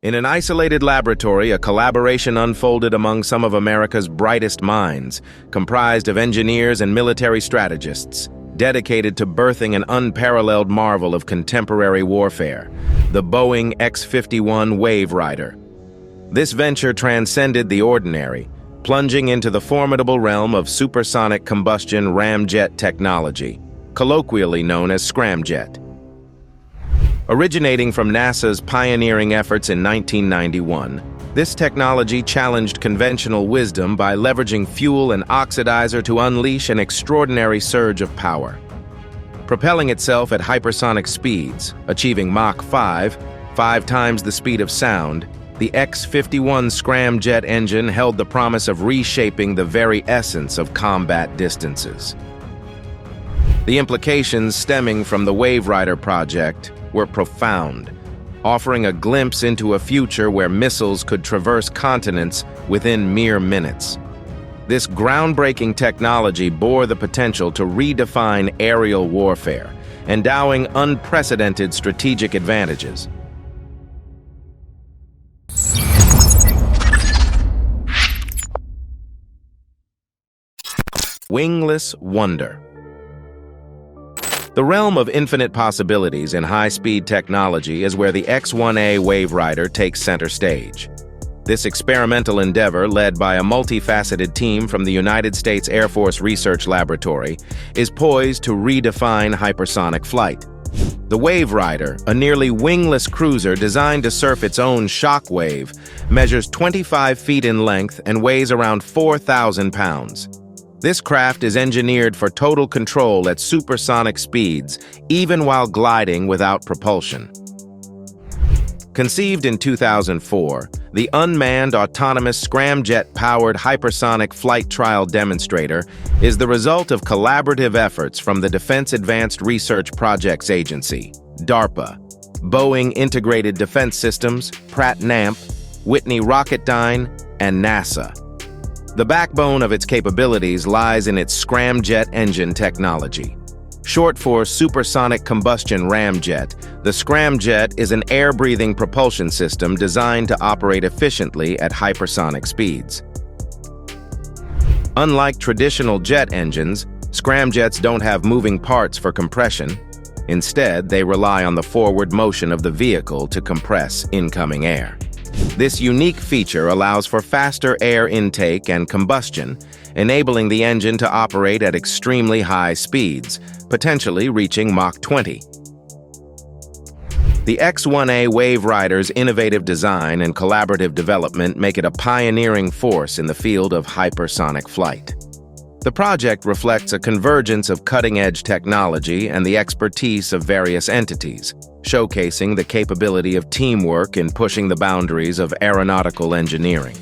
In an isolated laboratory, a collaboration unfolded among some of America's brightest minds, comprised of engineers and military strategists, dedicated to birthing an unparalleled marvel of contemporary warfare, the Boeing X-51 Wave Rider. This venture transcended the ordinary, plunging into the formidable realm of supersonic combustion ramjet technology, colloquially known as scramjet. Originating from NASA's pioneering efforts in 1991, this technology challenged conventional wisdom by leveraging fuel and oxidizer to unleash an extraordinary surge of power. Propelling itself at hypersonic speeds, achieving Mach 5, 5 times the speed of sound, the X-51 scramjet engine held the promise of reshaping the very essence of combat distances. The implications stemming from the Wave Rider project were profound, offering a glimpse into a future where missiles could traverse continents within mere minutes. This groundbreaking technology bore the potential to redefine aerial warfare, endowing unprecedented strategic advantages. Wingless wonder. The realm of infinite possibilities in high-speed technology is where the X-1A Wave Rider takes center stage. This experimental endeavor, led by a multifaceted team from the United States Air Force Research Laboratory, is poised to redefine hypersonic flight. The Wave Rider, a nearly wingless cruiser designed to surf its own Shockwave, measures 25 feet in length and weighs around 4,000 pounds. This craft is engineered for total control at supersonic speeds, even while gliding without propulsion. Conceived in 2004, the unmanned autonomous scramjet-powered hypersonic flight trial demonstrator is the result of collaborative efforts from the Defense Advanced Research Projects Agency, DARPA, Boeing Integrated Defense Systems, Pratt & Amp, Whitney Rocketdyne, and NASA. The backbone of its capabilities lies in its scramjet engine technology. Short for supersonic combustion ramjet, the scramjet is an air-breathing propulsion system designed to operate efficiently at hypersonic speeds. Unlike traditional jet engines, scramjets don't have moving parts for compression. Instead, they rely on the forward motion of the vehicle to compress incoming air. This unique feature allows for faster air intake and combustion, enabling the engine to operate at extremely high speeds, potentially reaching Mach 20. The X-1A Wave Rider's innovative design and collaborative development make it a pioneering force in the field of hypersonic flight. The project reflects a convergence of cutting-edge technology and the expertise of various entities, showcasing the capability of teamwork in pushing the boundaries of aeronautical engineering.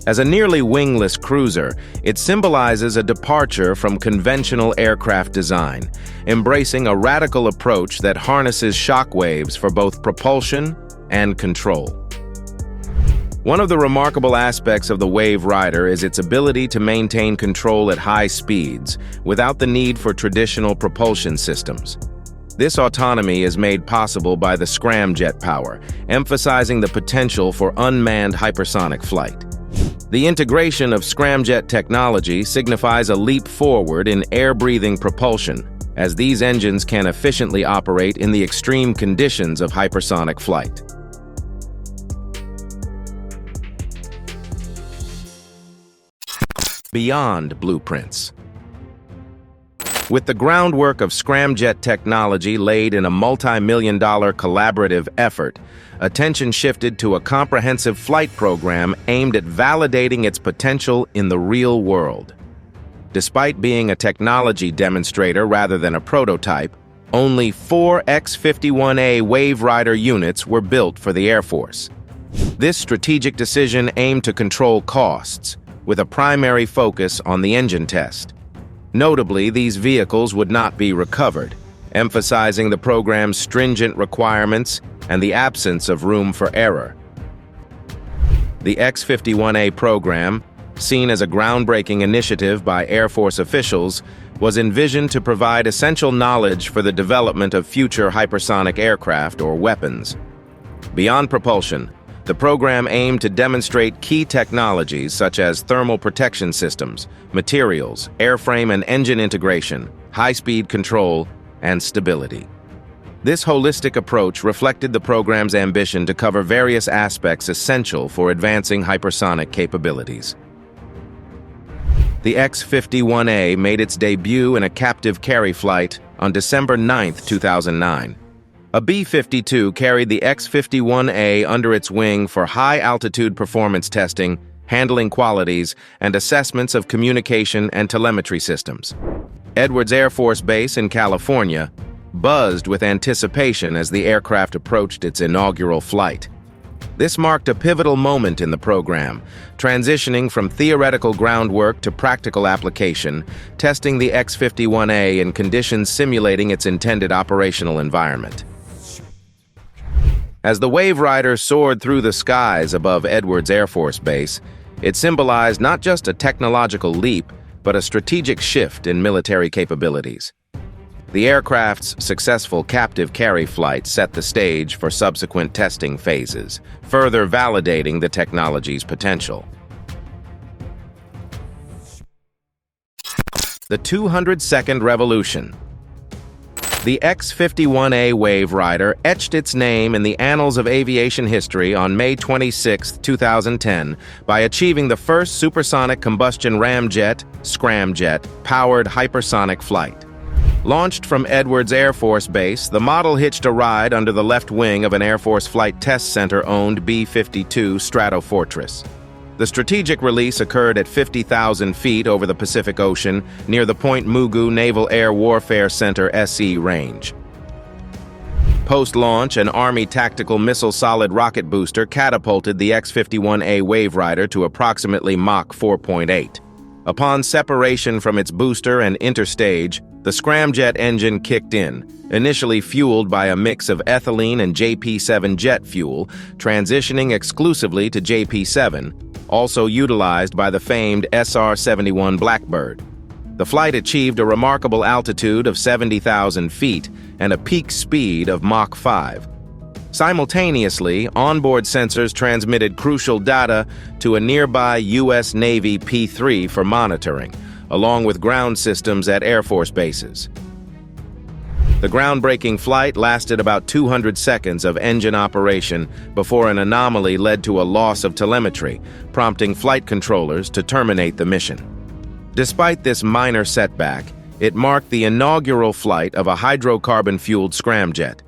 As a nearly wingless cruiser, it symbolizes a departure from conventional aircraft design, embracing a radical approach that harnesses shockwaves for both propulsion and control. One of the remarkable aspects of the Wave Rider is its ability to maintain control at high speeds without the need for traditional propulsion systems. This autonomy is made possible by the scramjet power, emphasizing the potential for unmanned hypersonic flight. The integration of scramjet technology signifies a leap forward in air-breathing propulsion, as these engines can efficiently operate in the extreme conditions of hypersonic flight. Beyond blueprints. With the groundwork of scramjet technology laid in a multi-million-dollar collaborative effort, attention shifted to a comprehensive flight program aimed at validating its potential in the real world. Despite being a technology demonstrator rather than a prototype, only 4 X-51A Wave Rider units were built for the Air Force. This strategic decision aimed to control costs, with a primary focus on the engine test. Notably, these vehicles would not be recovered, emphasizing the program's stringent requirements and the absence of room for error. The X-51A program, seen as a groundbreaking initiative by Air Force officials, was envisioned to provide essential knowledge for the development of future hypersonic aircraft or weapons. Beyond propulsion, The program aimed to demonstrate key technologies such as thermal protection systems, materials, airframe and engine integration, high-speed control, and stability. This holistic approach reflected the program's ambition to cover various aspects essential for advancing hypersonic capabilities. The X-51A made its debut in a captive carry flight on December 9, 2009. A B-52 carried the X-51A under its wing for high-altitude performance testing, handling qualities, and assessments of communication and telemetry systems. Edwards Air Force Base in California buzzed with anticipation as the aircraft approached its inaugural flight. This marked a pivotal moment in the program, transitioning from theoretical groundwork to practical application, testing the X-51A in conditions simulating its intended operational environment. As the Wave Rider soared through the skies above Edwards Air Force Base, it symbolized not just a technological leap, but a strategic shift in military capabilities. The aircraft's successful captive carry flight set the stage for subsequent testing phases, further validating the technology's potential. The 202nd Revolution. The X-51A Wave Rider etched its name in the annals of aviation history on May 26, 2010, by achieving the first supersonic combustion ramjet, scramjet, powered hypersonic flight. Launched from Edwards Air Force Base, the model hitched a ride under the left wing of an Air Force Flight Test Center-owned B-52 Stratofortress. The strategic release occurred at 50,000 feet over the Pacific Ocean, near the Point Mugu Naval Air Warfare Center SE range. Post-launch, an Army tactical missile solid rocket booster catapulted the X-51A Wave Rider to approximately Mach 4.8. Upon separation from its booster and interstage, the scramjet engine kicked in, initially fueled by a mix of ethylene and JP-7 jet fuel, transitioning exclusively to JP-7, also utilized by the famed SR-71 Blackbird. The flight achieved a remarkable altitude of 70,000 feet and a peak speed of Mach 5. Simultaneously, onboard sensors transmitted crucial data to a nearby U.S. Navy P-3 for monitoring, along with ground systems at Air Force bases. The groundbreaking flight lasted about 200 seconds of engine operation before an anomaly led to a loss of telemetry, prompting flight controllers to terminate the mission. Despite this minor setback, it marked the inaugural flight of a hydrocarbon-fueled scramjet.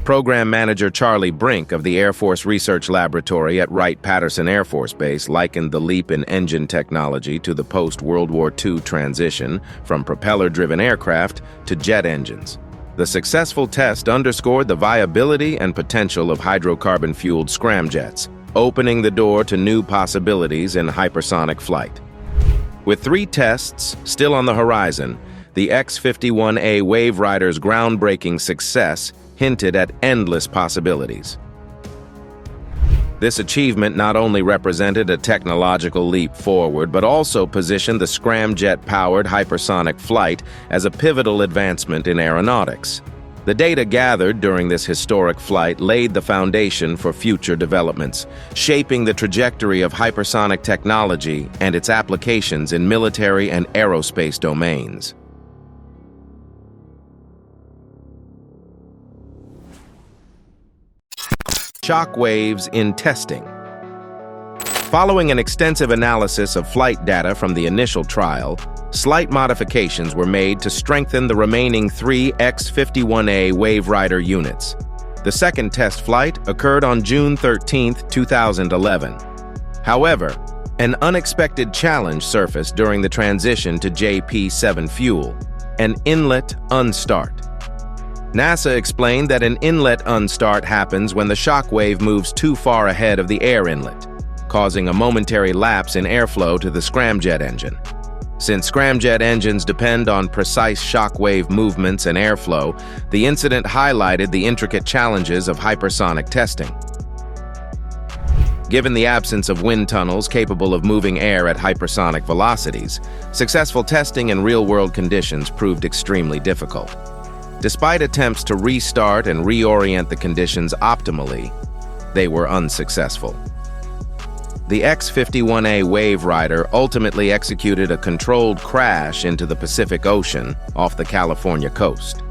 Program Manager Charlie Brink of the Air Force Research Laboratory at Wright-Patterson Air Force Base likened the leap in engine technology to the post-World War II transition from propeller-driven aircraft to jet engines. The successful test underscored the viability and potential of hydrocarbon-fueled scramjets, opening the door to new possibilities in hypersonic flight. With 3 tests still on the horizon, the X-51A Wave Rider's groundbreaking success hinted at endless possibilities. This achievement not only represented a technological leap forward, but also positioned the scramjet-powered hypersonic flight as a pivotal advancement in aeronautics. The data gathered during this historic flight laid the foundation for future developments, shaping the trajectory of hypersonic technology and its applications in military and aerospace domains. Shockwaves in testing. Following an extensive analysis of flight data from the initial trial, slight modifications were made to strengthen the remaining 3 X-51A Wave Rider units. The second test flight occurred on June 13, 2011. However, an unexpected challenge surfaced during the transition to JP-7 fuel, an inlet unstart. NASA explained that an inlet unstart happens when the shockwave moves too far ahead of the air inlet, causing a momentary lapse in airflow to the scramjet engine. Since scramjet engines depend on precise shockwave movements and airflow, the incident highlighted the intricate challenges of hypersonic testing. Given the absence of wind tunnels capable of moving air at hypersonic velocities, successful testing in real-world conditions proved extremely difficult. Despite attempts to restart and reorient the conditions optimally, they were unsuccessful. The X-51A Wave Rider ultimately executed a controlled crash into the Pacific Ocean off the California coast.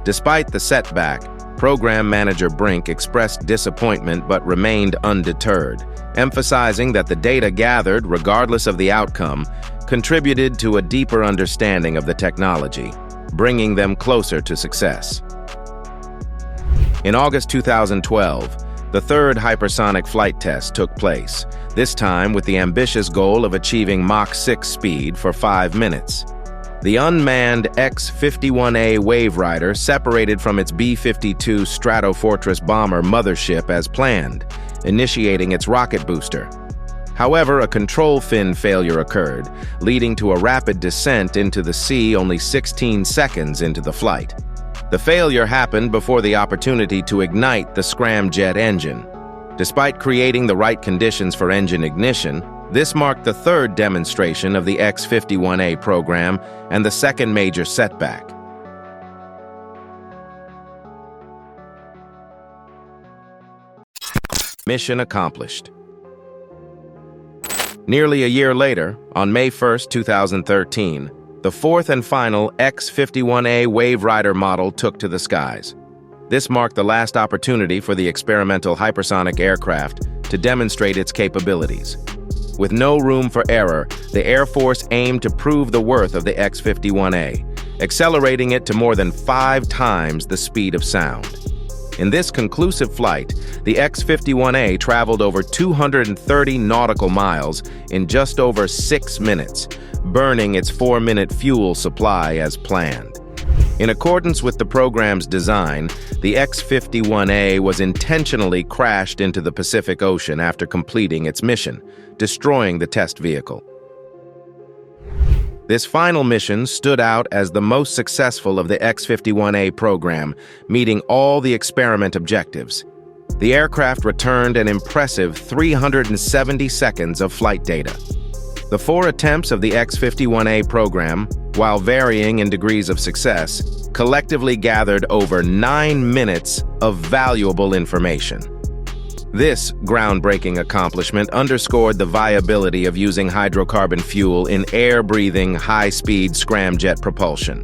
Despite the setback, Program Manager Brink expressed disappointment but remained undeterred, emphasizing that the data gathered, regardless of the outcome, contributed to a deeper understanding of the technology, bringing them closer to success. In August 2012, the third hypersonic flight test took place, this time with the ambitious goal of achieving Mach 6 speed for 5 minutes. The unmanned X-51A Wave Rider separated from its B-52 Stratofortress bomber mothership as planned, initiating its rocket booster. However, a control fin failure occurred, leading to a rapid descent into the sea only 16 seconds into the flight. The failure happened before the opportunity to ignite the scramjet engine. Despite creating the right conditions for engine ignition, this marked the third demonstration of the X-51A program and the second major setback. Mission accomplished. Nearly a year later, on May 1, 2013, the fourth and final X-51A Wave Rider model took to the skies. This marked the last opportunity for the experimental hypersonic aircraft to demonstrate its capabilities. With no room for error, the Air Force aimed to prove the worth of the X-51A, accelerating it to more than 5 times the speed of sound. In this conclusive flight, the X-51A traveled over 230 nautical miles in just over 6 minutes, burning its 4-minute fuel supply as planned. In accordance with the program's design, the X-51A was intentionally crashed into the Pacific Ocean after completing its mission, destroying the test vehicle. This final mission stood out as the most successful of the X-51A program, meeting all the experiment objectives. The aircraft returned an impressive 370 seconds of flight data. The 4 attempts of the X-51A program, while varying in degrees of success, collectively gathered over 9 minutes of valuable information. This groundbreaking accomplishment underscored the viability of using hydrocarbon fuel in air-breathing, high-speed scramjet propulsion.